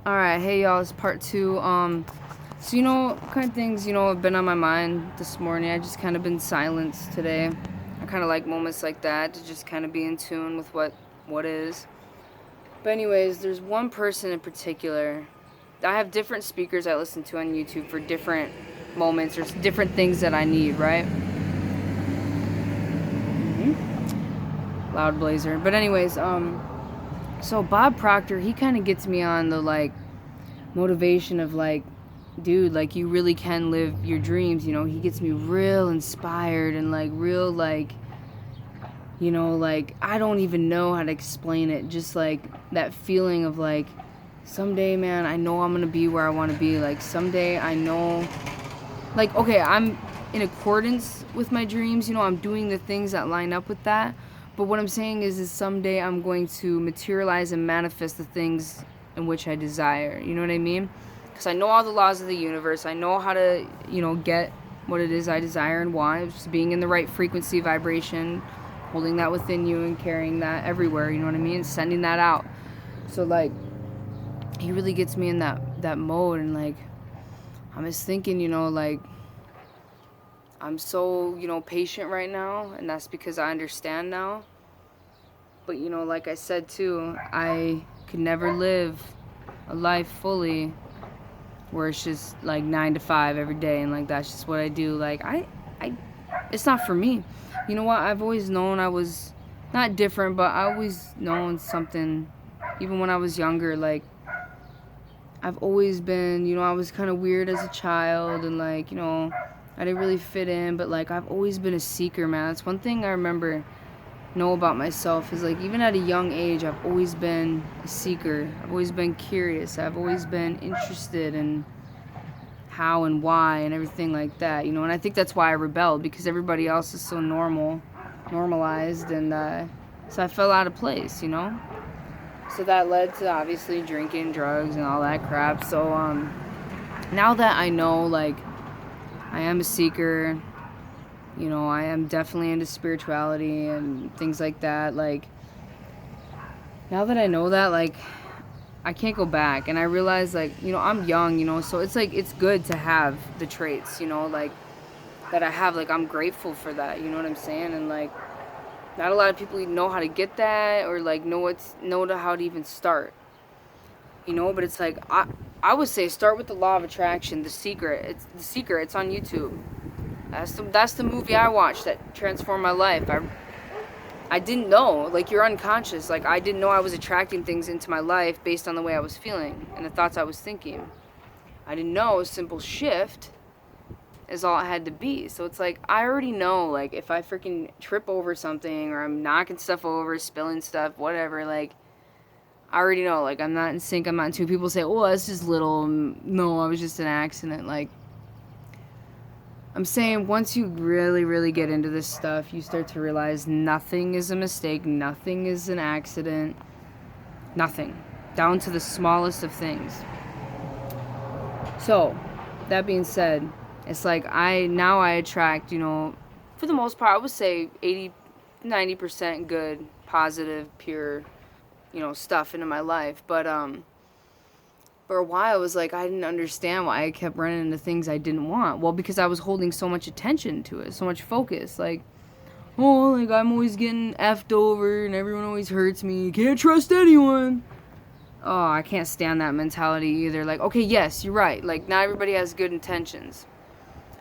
Alright, hey y'all, it's part two. So kind of things, have been on my mind this morning. I just kind of been silenced today. I kind of like moments like that to just kind of be in tune with what is. But anyways, there's one person in particular. I have different speakers I listen to on YouTube for different moments or different things that I need, right? Loud blazer. But anyways, so Bob Proctor, he kind of gets me on the motivation of dude, you really can live your dreams. He gets me real inspired and real I don't even know how to explain it. Just that feeling of someday, man, I know I'm gonna be where I want to be. Someday I know, okay, I'm in accordance with my dreams. I'm doing the things that line up with that. But what I'm saying is someday I'm going to materialize and manifest the things in which I desire. You know what I mean? Because I know all the laws of the universe. I know how to, get what it is I desire and want. Just being in the right frequency, vibration, holding that within you and carrying that everywhere. You know what I mean? Sending that out. So he really gets me in that mode. And I'm just thinking, I'm so, patient right now, and that's because I understand now. But, like I said too, I could never live a life fully where it's just 9 to 5 every day and that's just what I do. It's not for me. You know what? I've always known I was not different, but I always known something, even when I was younger. I've always been, I was kind of weird as a child and I didn't really fit in, but I've always been a seeker, man. That's one thing I remember know about myself is even at a young age, I've always been a seeker. I've always been curious. I've always been interested in how and why and everything like that, and I think that's why I rebelled, because everybody else is so normalized, and so I fell out of place, so that led to obviously drinking, drugs, and all that crap. So now that I know I am a seeker, I am definitely into spirituality and things like that. Now that I know that, I can't go back. And I realize, I'm young, so it's good to have the traits, that I have. I'm grateful for that, you know what I'm saying? And, not a lot of people know how to get that or, know how to even start, But it's I would say start with the law of attraction, The Secret. It's on YouTube. That's the movie I watched that transformed my life. I didn't know, you're unconscious. I didn't know I was attracting things into my life based on the way I was feeling and the thoughts I was thinking. I didn't know a simple shift is all it had to be. So it's I already know, if I freaking trip over something or I'm knocking stuff over, spilling stuff, whatever, I already know, I'm not in sync, I'm not in tune. People say, oh, that's just little. No, I was just an accident. I'm saying once you really, really get into this stuff, you start to realize nothing is a mistake, nothing is an accident, nothing, down to the smallest of things. So, that being said, it's I attract, for the most part, I would say 80-90% good, positive, pure, stuff into my life. But for a while, it was I didn't understand why I kept running into things I didn't want. Well, because I was holding so much attention to it, so much focus. I'm always getting effed over and everyone always hurts me. Can't trust anyone. Oh, I can't stand that mentality either. Okay, yes, you're right. Not everybody has good intentions.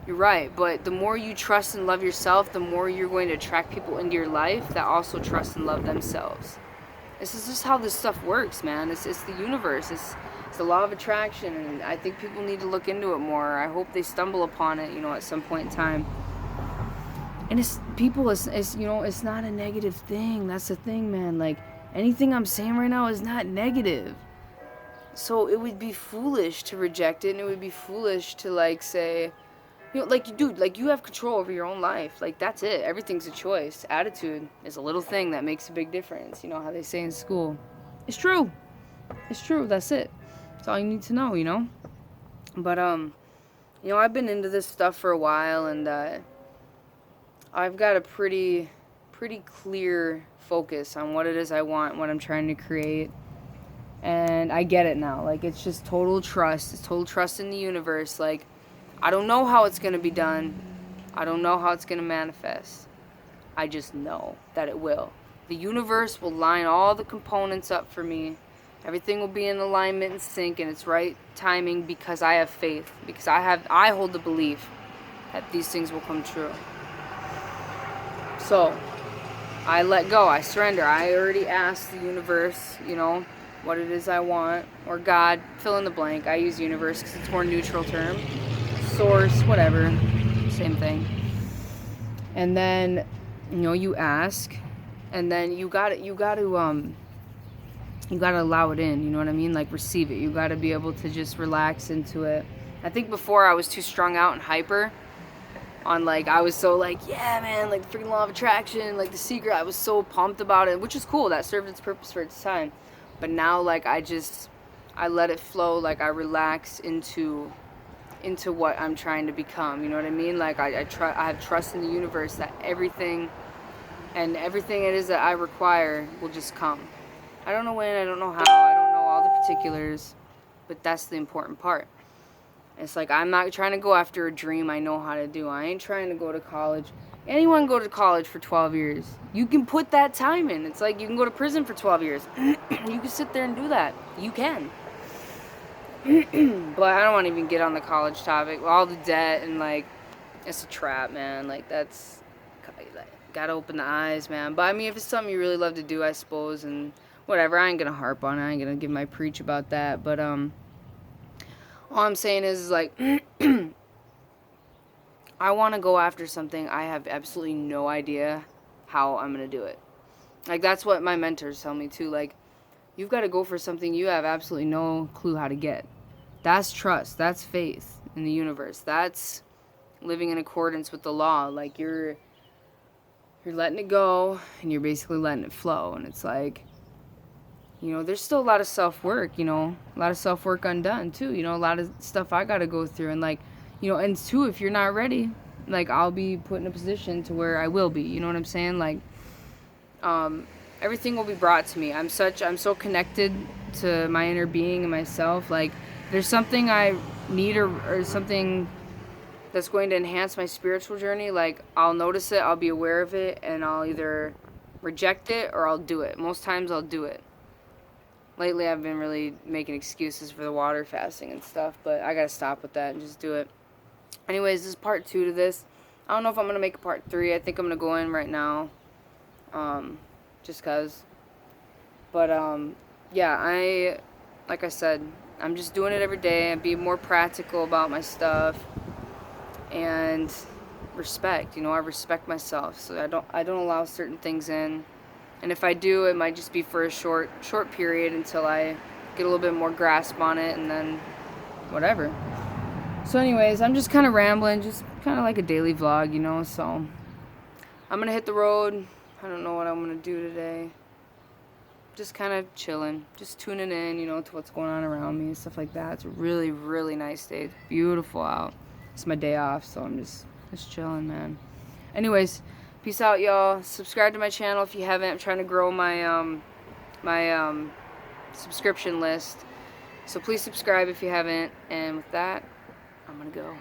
You're right, but the more you trust and love yourself, the more you're going to attract people into your life that also trust and love themselves. This is just how this stuff works, man. It's the universe. It's the law of attraction, and I think people need to look into it more. I hope they stumble upon it, at some point in time. And it's not a negative thing. That's the thing, man. Anything I'm saying right now is not negative. So it would be foolish to reject it, and it would be foolish to say, dude, you have control over your own life. That's it. Everything's a choice. Attitude is a little thing that makes a big difference. You know how they say in school. It's true. It's true. That's it. That's all you need to know, But, I've been into this stuff for a while, and, I've got a pretty clear focus on what it is I want, what I'm trying to create. And And I get it now. Like, it's just total trust. It's total trust in the universe. Like, I don't know how it's going to be done. I don't know how it's going to manifest. I just know that it will. The universe will line all the components up for me. Everything will be in alignment and sync, and it's right timing because I have faith. Because I hold the belief that these things will come true. So, I let go. I surrender. I already asked the universe, you know, what it is I want. Or God, fill in the blank. I use universe because it's a more neutral term. Source, whatever. Same thing. And then, you know, you ask. And then you gotta allow it in, you know what I mean? Like, receive it. You gotta be able to just relax into it. I think before I was too strung out and hyper on, like, I was so like, yeah, man, like, the freaking law of attraction, like, The Secret. I was so pumped about it, which is cool. That served its purpose for its time. But now, like, I let it flow. Like, I relax into what I'm trying to become. You know what I mean? Like, I have trust in the universe that everything it is that I require will just come. I don't know when, I don't know how, I don't know all the particulars, but that's the important part. It's like, I'm not trying to go after a dream I know how to do. I ain't trying to go to college. Anyone go to college for 12 years. You can put that time in. It's like you can go to prison for 12 years. You can sit there and do that. You can. But I don't want to even get on the college topic. All the debt and, like, it's a trap, man. Like, that's, gotta open the eyes, man. But I mean, if it's something you really love to do, I suppose, and whatever, I ain't gonna harp on it. I ain't gonna give my preach about that. But all I'm saying is like, I want to go after something. I have absolutely no idea how I'm gonna do it. Like, that's what my mentors tell me too. Like, you've got to go for something you have absolutely no clue how to get. That's trust. That's faith in the universe. That's living in accordance with the law. Like, you're letting it go, and you're basically letting it flow. And it's like, you know, there's still a lot of self-work, you know, a lot of self-work undone too, you know, a lot of stuff I got to go through. And, like, you know, and too, if you're not ready, like, I'll be put in a position to where I will be, you know what I'm saying? Like, everything will be brought to me. I'm so connected to my inner being and myself. Like, there's something I need or something that's going to enhance my spiritual journey. Like, I'll notice it, I'll be aware of it, and I'll either reject it or I'll do it. Most times I'll do it. Lately I've been really making excuses for the water fasting and stuff, but I gotta stop with that and just do it. Anyways, this is part 2 to this. I don't know if I'm gonna make a part 3. I think I'm gonna go in right now. Just cause. But yeah, like I said, I'm just doing it every day and being more practical about my stuff. And respect, you know, I respect myself, so I don't allow certain things in. And if I do, it might just be for a short period until I get a little bit more grasp on it, and then whatever. So anyways, I'm just kind of rambling, just kind of like a daily vlog, you know. So I'm gonna hit the road. I don't know what I'm gonna do today. Just kind of chilling, just tuning in, you know, to what's going on around me and stuff like that. It's a really, really nice day. It's beautiful out. It's my day off, so I'm just chilling, man. Anyways, peace out, y'all. Subscribe to my channel if you haven't. I'm trying to grow my subscription list, so please subscribe if you haven't. And with that, I'm gonna go.